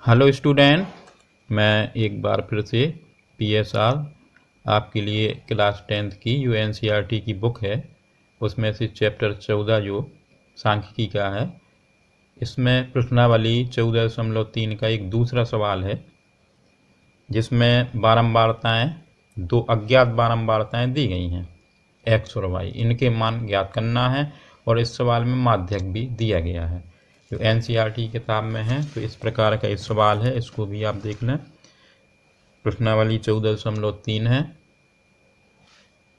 Hello student, मैं एक बार फिर से पीएसआर आपके लिए क्लास 10th की जो एनसीईआरटी की बुक है उसमें से चैप्टर 14 जो सांख्यिकी का है, इसमें प्रश्नावली 14.3 का एक दूसरा सवाल है जिसमें बारंबारताएं, दो अज्ञात बारंबारताएं दी गई हैं एक्स और वाई। इनके मान ज्ञात करना है और इस सवाल में माध्यक भी दिया गया है जो एनसीईआरटी किताब में है। तो इस प्रकार का इस सवाल है, इसको भी आप देख लें। प्रश्नावली 14.3 है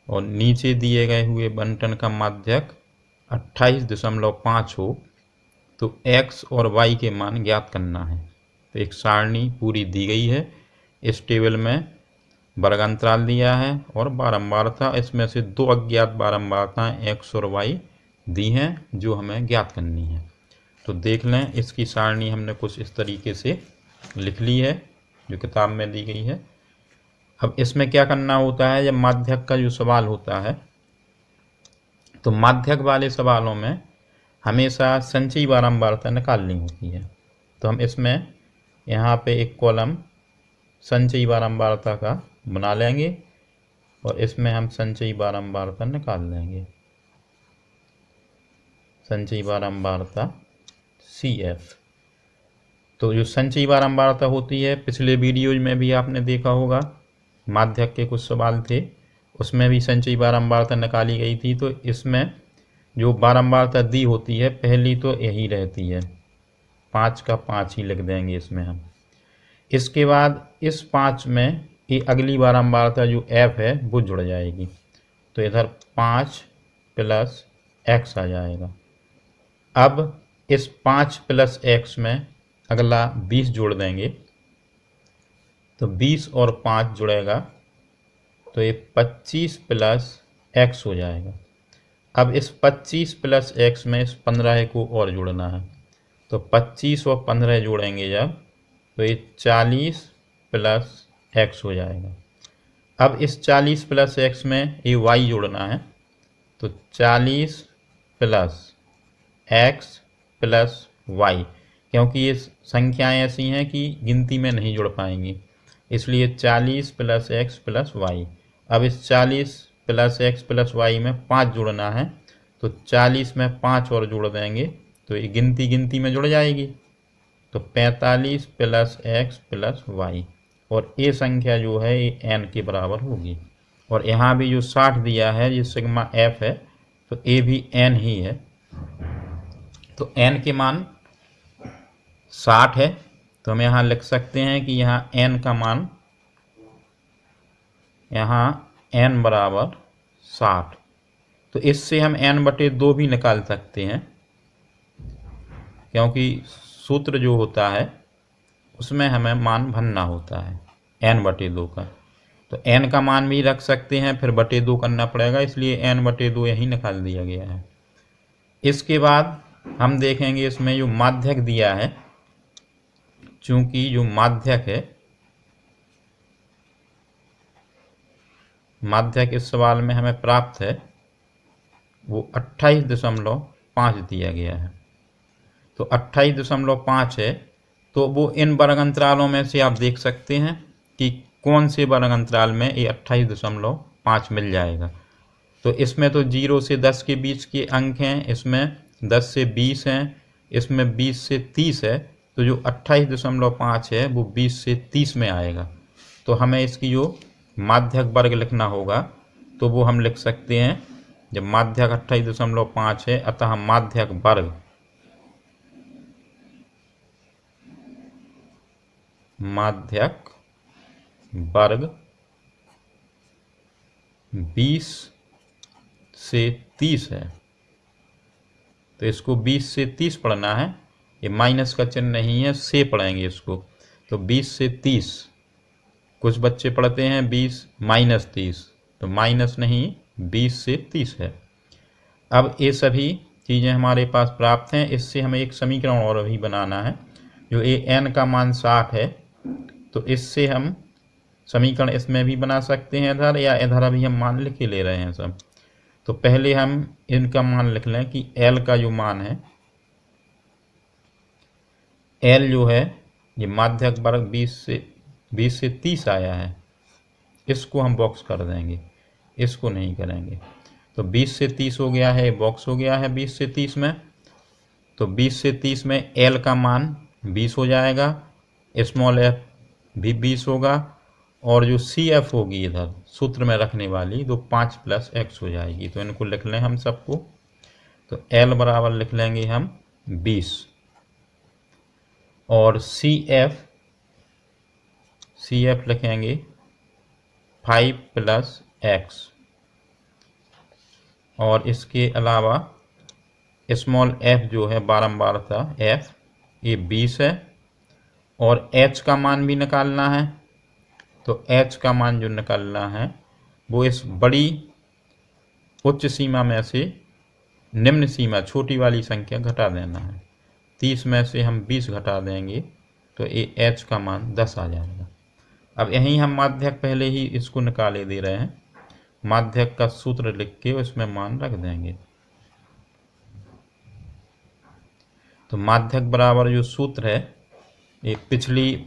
और नीचे दिए गए हुए बंटन का माध्यक 28.5 हो तो x और y के मान ज्ञात करना है। तो एक सारणी पूरी दी गई है, इस टेबल में वर्गांतराल दिया है और बारंबारता, इसमें से दो अज्ञात बारंबारताएं x और y दी हैं जो हमें ज्ञात करनी है। तो देख लें, इसकी सारणी हमने कुछ इस तरीके से लिख ली है जो किताब में दी गई है। अब इसमें क्या करना होता है, जब माध्यक का जो सवाल होता है तो माध्यक वाले सवालों में हमेशा संचयी बारंबारता निकालनी होती है। तो हम इसमें यहाँ पे एक कॉलम संचयी बारंबारता का बना लेंगे और इसमें हम संचयी बारंबारता निकाल लेंगे। संचयी बारंबारता CF। तो जो संचयी बारंबारता होती है, पिछले वीडियोज में भी आपने देखा होगा, माध्यक के कुछ सवाल थे उसमें भी संचयी बारंबारता निकाली गई थी। तो इसमें जो बारंबारता दी होती है पहली तो यही रहती है, 5 का 5 ही लिख देंगे इसमें हम। इसके बाद इस 5 में ये अगली बारंबारता जो f है वो जुड़ जाएगी, तो इधर 5 + x आ जाएगा। अब इस 5 + x में अगला 20 जोड़ देंगे तो 20 और 5 जुड़ेगा तो ये 25 + x हो जाएगा। अब इस 25 + x में इस 15 को और जोड़ना है, तो 25 और 15 जोड़ेंगे जब तो ये 40 + x हो जाएगा। अब इस 40 + x में ये y जोड़ना है, तो 40 + x + y, क्योंकि ये संख्याएं ऐसी हैं कि गिनती में नहीं जुड़ पाएंगी, इसलिए 40 + x + y। अब इस 40 + x + y में 5 जोड़ना है, तो 40 में 5 और जोड़ देंगे तो ये गिनती में जुड़ जाएगी, तो 45 + x + y, और ये संख्या जो है ये n के बराबर होगी। और यहाँ भी जो 60 दिया है ये सिग्मा f है, तो ये भी n ही है, तो n के मान 60 है। तो हम यहाँ लिख सकते हैं कि यहाँ n का मान, यहाँ n बराबर 60। तो इससे हम n/2 भी निकाल सकते हैं, क्योंकि सूत्र जो होता है उसमें हमें मान भरना होता है n/2 का। तो n का मान भी रख सकते हैं, फिर /2 करना पड़ेगा, इसलिए n/2 यही निकाल दिया गया है। इसके बाद हम देखेंगे इसमें जो माध्यक दिया है, चूंकि जो माध्यक है, माध्यक इस सवाल में हमें प्राप्त है वो 28.5 दिया गया है। तो 28.5 है, तो वो इन वर्ग अंतरालों में से आप देख सकते हैं कि कौन से वर्ग अंतराल में ये 28.5 मिल जाएगा। तो इसमें तो 0 से 10 के बीच के अंक हैं, इसमें 10 से 20 हैं, इसमें 20 से 30 है, तो जो 28.5 है वो 20 से 30 में आएगा। तो हमें इसकी जो माध्यक वर्ग लिखना होगा तो वो हम लिख सकते हैं, जब माध्यक 28.5 है अतः माध्यक वर्ग, माध्यक वर्ग 20 से 30 है। तो इसको 20 से 30 पढ़ना है, ये माइनस का चिन्ह नहीं है, से पढ़ेंगे इसको। तो 20 से 30, कुछ बच्चे पढ़ते हैं 20 - 30, तो माइनस नहीं, 20 से 30 है। अब ये सभी चीज़ें हमारे पास प्राप्त हैं, इससे हमें एक समीकरण और भी बनाना है। जो ये n का मान 60 है, तो इससे हम समीकरण इसमें भी बना सकते हैं इधर, या इधर अभी हम मान लिख के ले रहे हैं सब। तो पहले हम इनका मान लिख लें कि L का जो मान है, L जो है ये माध्यक वर्ग 20 से 30 आया है, इसको हम बॉक्स कर देंगे, इसको नहीं करेंगे। तो 20 से 30 हो गया है, बॉक्स हो गया है 20 से 30 में। तो 20 से 30 में एल का मान 20 हो जाएगा, स्मॉल एफ भी 20 होगा, और जो सी एफ होगी इधर सूत्र में रखने वाली तो 5 + x हो जाएगी। तो इनको लिख लें हम सबको। तो एल बराबर लिख लेंगे हम 20, और सी एफ लिखेंगे 5 + x, और इसके अलावा स्मॉल एफ जो है बारंबारता एफ, ये 20 है, और एच का मान भी निकालना है। तो एच का मान जो निकालना है वो इस बड़ी उच्च सीमा में से निम्न सीमा छोटी वाली संख्या घटा देना है। 30 में से हम 20 घटा देंगे तो ये एच का मान 10 आ जाएगा। अब यहीं हम माध्यक पहले ही इसको निकाले दे रहे हैं, माध्यक का सूत्र लिख के उसमें मान रख देंगे। तो माध्यक बराबर जो सूत्र है, एक पिछली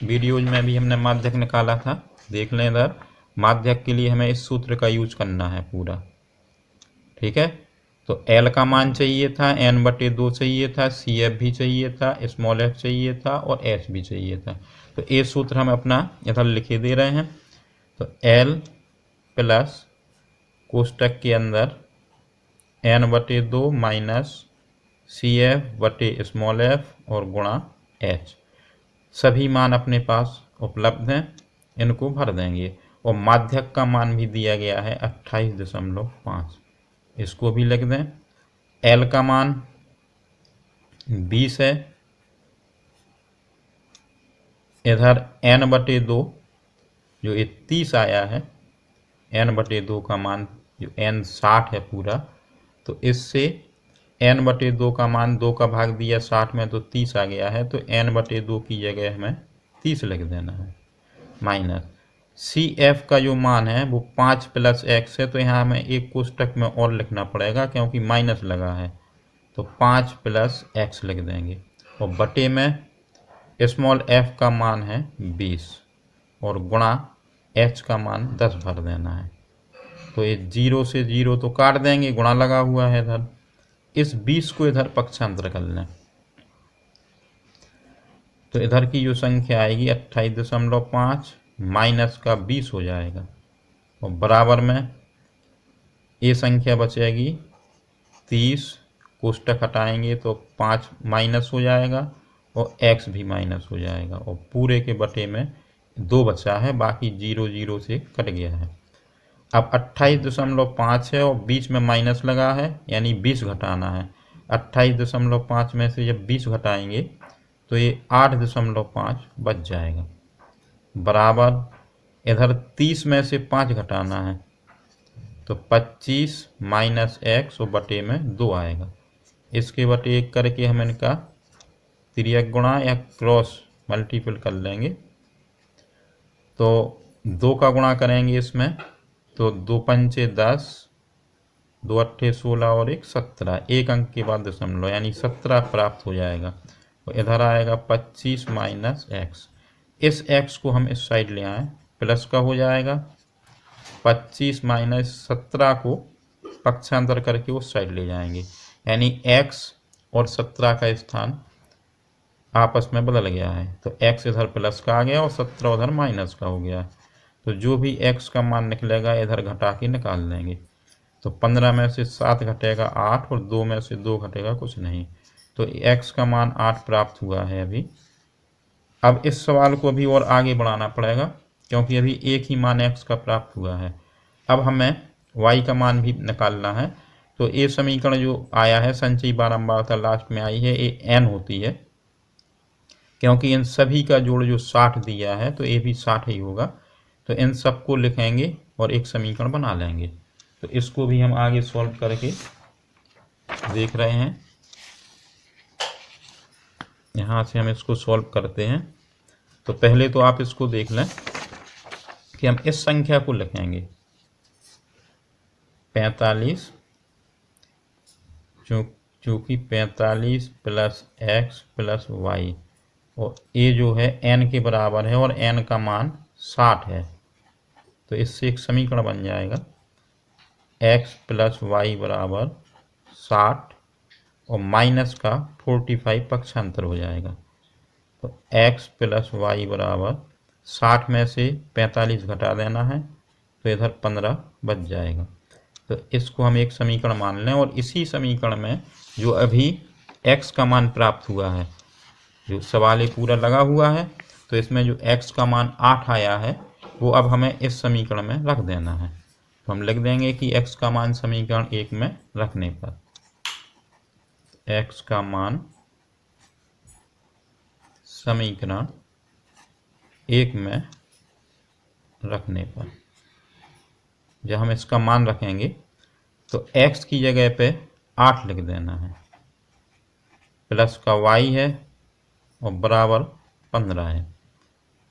वीडियोज में भी हमने माध्यक निकाला था, देख लें इधर। माध्यक के लिए हमें इस सूत्र का यूज करना है पूरा, ठीक है। तो एल का मान चाहिए था, n/2 चाहिए था, सी एफ भी चाहिए था, स्मॉल एफ चाहिए था, और एच भी चाहिए था। तो ये सूत्र हम अपना इधर लिखे दे रहे हैं। तो एल प्लस कोष्टक के अंदर n/2 माइनस सी एफ बटे स्मॉल एफ और गुणा एच, सभी मान अपने पास उपलब्ध हैं, इनको भर देंगे। और माध्यक का मान भी दिया गया है 28.5, इसको भी लिख दें। एल का मान 20 है, इधर n/2 जो 30 आया है, n/2 का मान जो n 60 है पूरा, तो इससे n/2 का मान 2 का भाग दिया 60 में तो 30 आ गया है। तो n/2 की जगह हमें 30 लिख देना है, माइनस सी एफ का जो मान है वो 5 + x है। तो यहाँ हमें एक कोष्टक में और लिखना पड़ेगा क्योंकि माइनस लगा है, तो 5 + x लिख देंगे, और बटे में स्मॉल एफ का मान है 20 और गुणा h का मान 10 भर देना है। तो ये 0 से 0 तो काट देंगे, गुणा लगा हुआ है इधर। इस 20 को इधर पक्षांतर कर लें, तो इधर की जो संख्या आएगी 28.5 माइनस का 20 हो जाएगा, और बराबर में ये संख्या बचेगी 30, कोष्टक हटाएंगे तो 5 माइनस हो जाएगा और x भी माइनस हो जाएगा, और पूरे के बटे में 2 बचा है, बाकी 0 0 से कट गया है। अब 28.5 है और बीच में माइनस लगा है, यानी 20 घटाना है। 28.5 में से जब 20 घटाएंगे तो ये 8.5 बच जाएगा, बराबर इधर 30 में से 5 घटाना है तो 25 माइनस x और बटे में 2 आएगा। इसके बटे 1 करके हम इनका तिर्यक गुणा या क्रॉस मल्टीपल कर लेंगे। तो 2 का गुणा करेंगे इसमें, तो 2 पंचे 10, 2 अट्ठे 16 और 1 17, एक अंक के बाद दशमलव यानी 17 प्राप्त हो जाएगा। तो इधर आएगा 25 माइनस x, इस x को हम इस साइड ले आए, प्लस का हो जाएगा। 25 माइनस 17 को पक्षांतर करके उस साइड ले जाएंगे, यानी x और 17 का स्थान आपस में बदल गया है। तो x इधर प्लस का आ गया और 17 उधर माइनस का हो गया। तो जो भी x का मान निकलेगा इधर घटा के निकाल देंगे। तो 15 में से 7 घटेगा 8 और 2 में से 2 घटेगा कुछ नहीं, तो x का मान 8 प्राप्त हुआ है अभी। अब इस सवाल को अभी और आगे बढ़ाना पड़ेगा क्योंकि अभी एक ही मान x का प्राप्त हुआ है। अब हमें y का मान भी निकालना है। तो ये समीकरण जो आया है संचयी बारंबारता लास्ट में आई है, ये n होती है, क्योंकि इन सभी का जोड़ जो 60 दिया है तो ये भी 60 ही होगा। तो इन सबको लिखेंगे और एक समीकरण बना लेंगे। तो इसको भी हम आगे सॉल्व करके देख रहे हैं। यहाँ से हम इसको सॉल्व करते हैं। तो पहले तो आप इसको देख लें कि हम इस संख्या को लिखेंगे 45, चूँकि 45 + x + y और ए जो है n के बराबर है और n का मान 60 है, तो इससे एक समीकरण बन जाएगा x प्लस वाई बराबर 60 और माइनस का 45 पक्षांतर हो जाएगा। तो x प्लस वाई बराबर 60 में से 45 घटा देना है तो इधर 15 बच जाएगा। तो इसको हम एक समीकरण मान लें और इसी समीकरण में जो अभी x का मान प्राप्त हुआ है, जो सवाल पूरा लगा हुआ है, तो इसमें जो x का मान 8 आया है वो अब हमें इस समीकरण में रख देना है। तो हम लिख देंगे कि x का मान समीकरण 1 में रखने पर x का मान समीकरण 1 में रखने पर जब हम इसका मान रखेंगे तो x की जगह पे 8 लिख देना है, प्लस का y है और बराबर 15 है।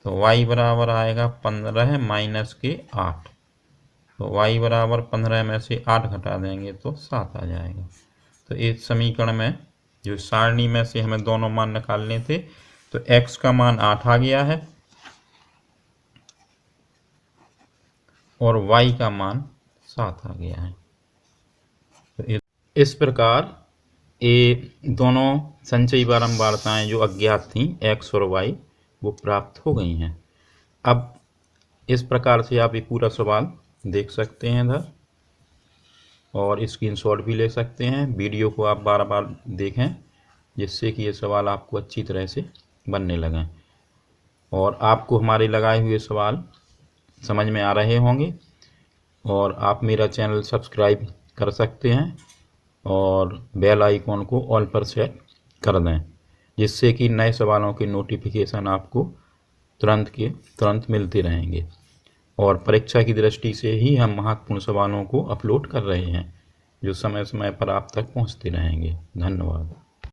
तो y बराबर आएगा 15 है माइनस के 8, तो y बराबर 15 में से 8 घटा देंगे तो 7 आ जाएगा। तो इस समीकरण में जो सारणी में से हमें दोनों मान निकालने थे, तो x का मान 8 आ गया है और y का मान 7 आ गया है। तो इस प्रकार ये दोनों संचयी बारंबारताएं जो अज्ञात थीं x और y वो प्राप्त हो गई हैं। अब इस प्रकार से आप ये पूरा सवाल देख सकते हैं इधर और स्क्रीनशॉट भी ले सकते हैं। वीडियो को आप बार बार देखें जिससे कि ये सवाल आपको अच्छी तरह से बनने लगें और आपको हमारे लगाए हुए सवाल समझ में आ रहे होंगे। और आप मेरा चैनल सब्सक्राइब कर सकते हैं और बेल आइकॉन को ऑल पर सेट कर दें, जिससे कि नए सवालों के नोटिफिकेशन आपको तुरंत के तुरंत मिलते रहेंगे। और परीक्षा की दृष्टि से ही हम महत्वपूर्ण सवालों को अपलोड कर रहे हैं जो समय समय पर आप तक पहुंचते रहेंगे। धन्यवाद।